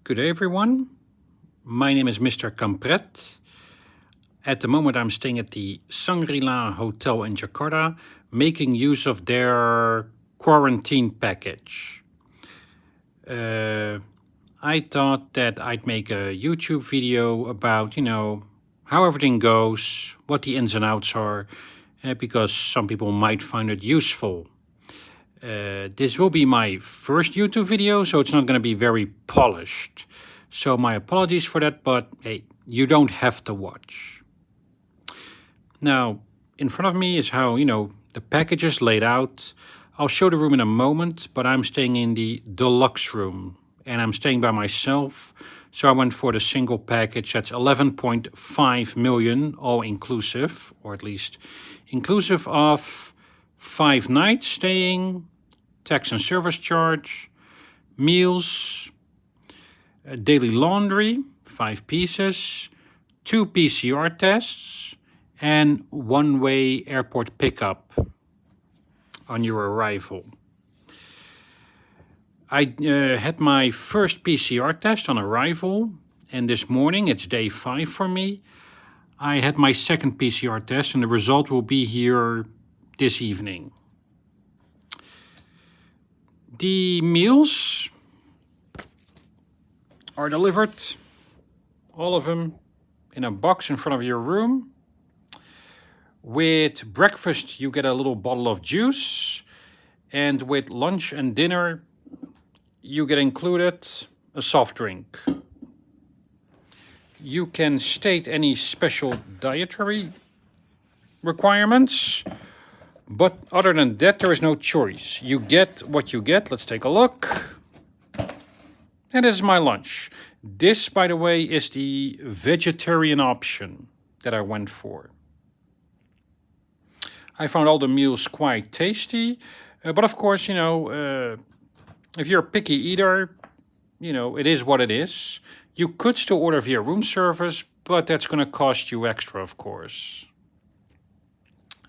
Good day, everyone. My name is Mr. Kampret. At the moment, I'm staying at the Shangri-La Hotel in Jakarta, making use of their quarantine package. I thought that I'd make a YouTube video about, how everything goes, what the ins and outs are, because some people might find it useful. This will be my first YouTube video, so it's not going to be very polished. So my apologies for that, but hey, you don't have to watch. Now, in front of me is how, the package is laid out. I'll show the room in a moment, but I'm staying in the deluxe room, and I'm staying by myself. So I went for the single package. That's 11.5 million, all inclusive, or at least inclusive of 5 nights staying, tax and service charge, meals, daily laundry, 5 pieces, 2 PCR tests, and one-way airport pickup on your arrival. I had my first PCR test on arrival, and this morning, it's day 5 for me, I had my second PCR test, and the result will be here this evening. The meals are delivered, all of them, in a box in front of your room. With breakfast, you get a little bottle of juice, and with lunch and dinner, you get included a soft drink. You can state any special dietary requirements, but other than that, there is no choice. You get what you get. Let's take a look. And this is my lunch. This, by the way, is the vegetarian option that I went for. I found all the meals quite tasty, but of course, if you're a picky eater, it is what it is. You could still order via room service, but that's going to cost you extra, of course.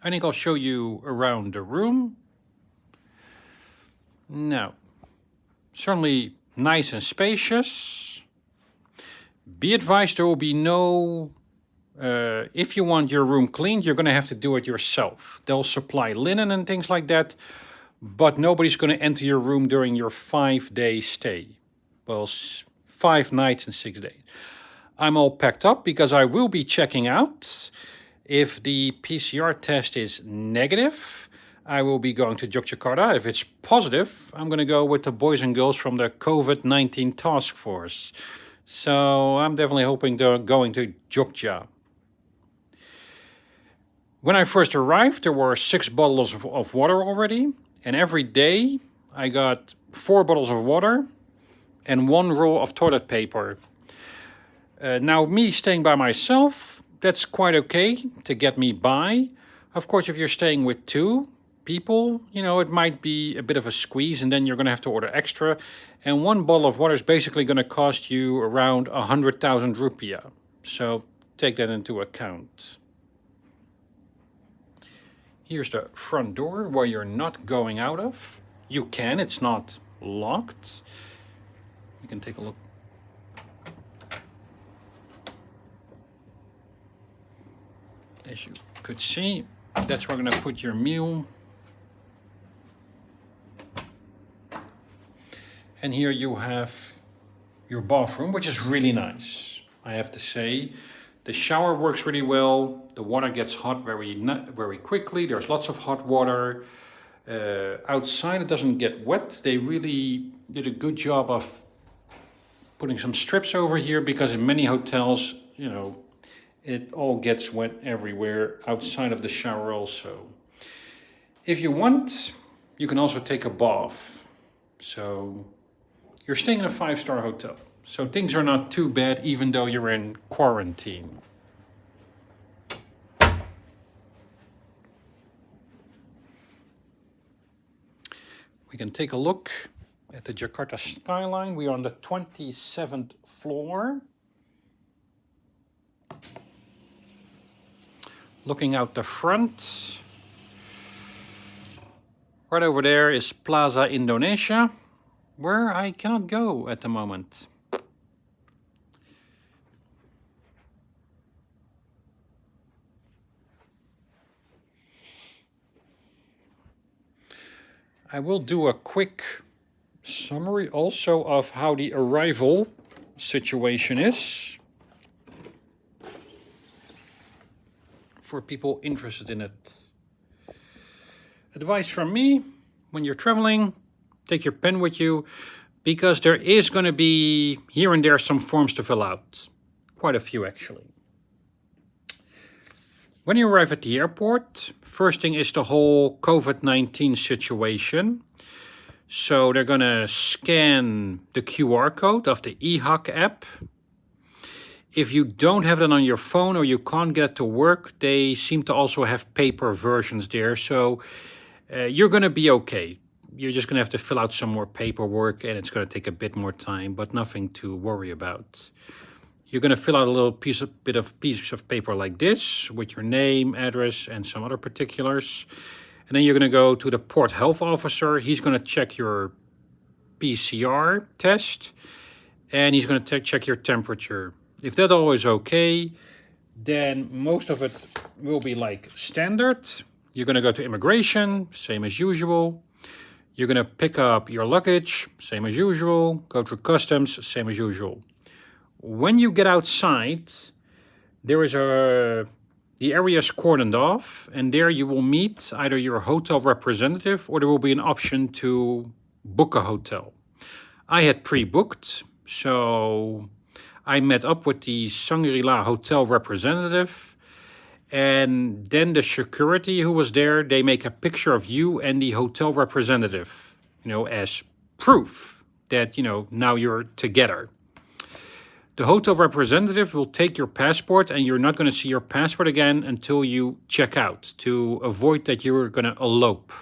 I think I'll show you around the room. Now, certainly nice and spacious. Be advised, there will be no... if you want your room cleaned, you're going to have to do it yourself. They'll supply linen and things like that, but nobody's going to enter your room during your 5-day stay. Well, 5 nights and 6 days. I'm all packed up because I will be checking out. If the PCR test is negative, I will be going to Jakarta. If it's positive, I'm going to go with the boys and girls from the COVID-19 task force. So I'm definitely hoping they're going to Jogja. When I first arrived, there were 6 bottles of water already. And every day I got 4 bottles of water and 1 roll of toilet paper. Now, me staying by myself, that's quite okay to get me by. Of course, if you're staying with 2 people, it might be a bit of a squeeze, and then you're going to have to order extra. And 1 bottle of water is basically going to cost you around 100,000 rupiah. So take that into account. Here's the front door where you're not going out of. You can, it's not locked. You can take a look. As you could see, that's where I'm going to put your meal. And here you have your bathroom, which is really nice, I have to say. The shower works really well. The water gets hot very quickly. There's lots of hot water. Outside it doesn't get wet. They really did a good job of putting some strips over here, because in many hotels, it all gets wet everywhere outside of the shower also. If you want, you can also take a bath. So you're staying in a 5-star hotel. So things are not too bad, even though you're in quarantine. We can take a look at the Jakarta skyline. We are on the 27th floor. Looking out the front. Right over there is Plaza Indonesia, where I cannot go at the moment. I will do a quick summary also of how the arrival situation is for people interested in it. Advice from me: when you're traveling, take your pen with you, because there is going to be here and there some forms to fill out. Quite a few, actually. When you arrive at the airport, first thing is the whole COVID-19 situation. So they're going to scan the QR code of the eHawk app. If you don't have it on your phone or you can't get it to work, they seem to also have paper versions there. So you're going to be okay. You're just going to have to fill out some more paperwork, and it's going to take a bit more time, but nothing to worry about. You're going to fill out a little piece of paper like this with your name, address, and some other particulars. And then you're going to go to the port health officer. He's going to check your PCR test, and he's going to check your temperature. If that all is okay, then most of it will be like standard. You're going to go to immigration, same as usual. You're going to pick up your luggage, same as usual. Go through customs, same as usual. When you get outside, there is the area is cordoned off, and there you will meet either your hotel representative, or there will be an option to book a hotel. I had pre-booked, so I met up with the Shangri-la hotel representative, and then the security who was there, they make a picture of you and the hotel representative, as proof that, now you're together. The hotel representative will take your passport, and you're not going to see your passport again until you check out, to avoid that you're going to elope.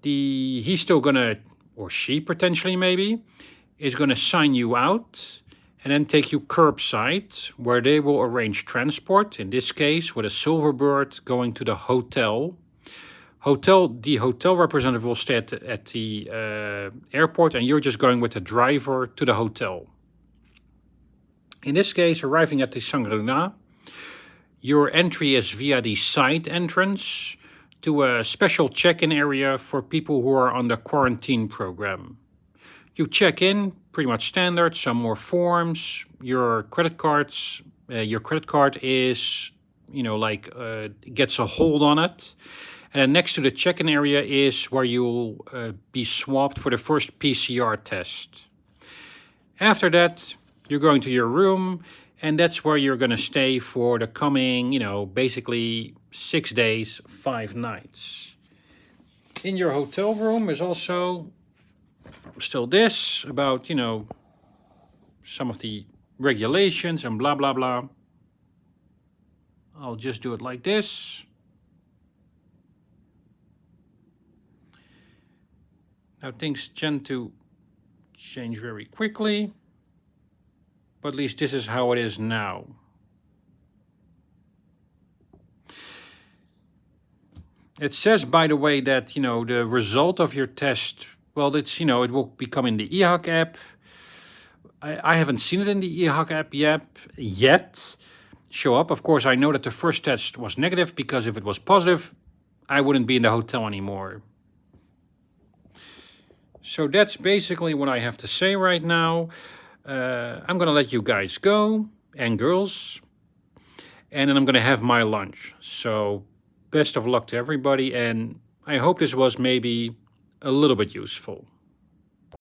He's still going to, or she potentially maybe, is going to sign you out and then take you curbside, where they will arrange transport, in this case with a Silverbird, going to the hotel. The hotel representative will stay at the airport, and you're just going with the driver to the hotel. In this case, arriving at the Shangri-La, your entry is via the side entrance to a special check-in area for people who are on the quarantine program. You check in, pretty much standard, some more forms, your credit card is, gets a hold on it. And then next to the check-in area is where you'll be swabbed for the first PCR test. After that, you're going to your room, and that's where you're going to stay for the coming, basically 6 days, 5 nights. In your hotel room is also still this about, some of the regulations and blah, blah, blah. I'll just do it like this. Now things tend to change very quickly, but at least this is how it is now. It says, by the way, that, the result of your test, well, it's, it will become in the eHawk app. I haven't seen it in the eHawk app yet show up. Of course, I know that the first test was negative, because if it was positive, I wouldn't be in the hotel anymore. So that's basically what I have to say right now. I'm going to let you guys go, and girls, and then I'm going to have my lunch. So best of luck to everybody, and I hope this was maybe a little bit useful.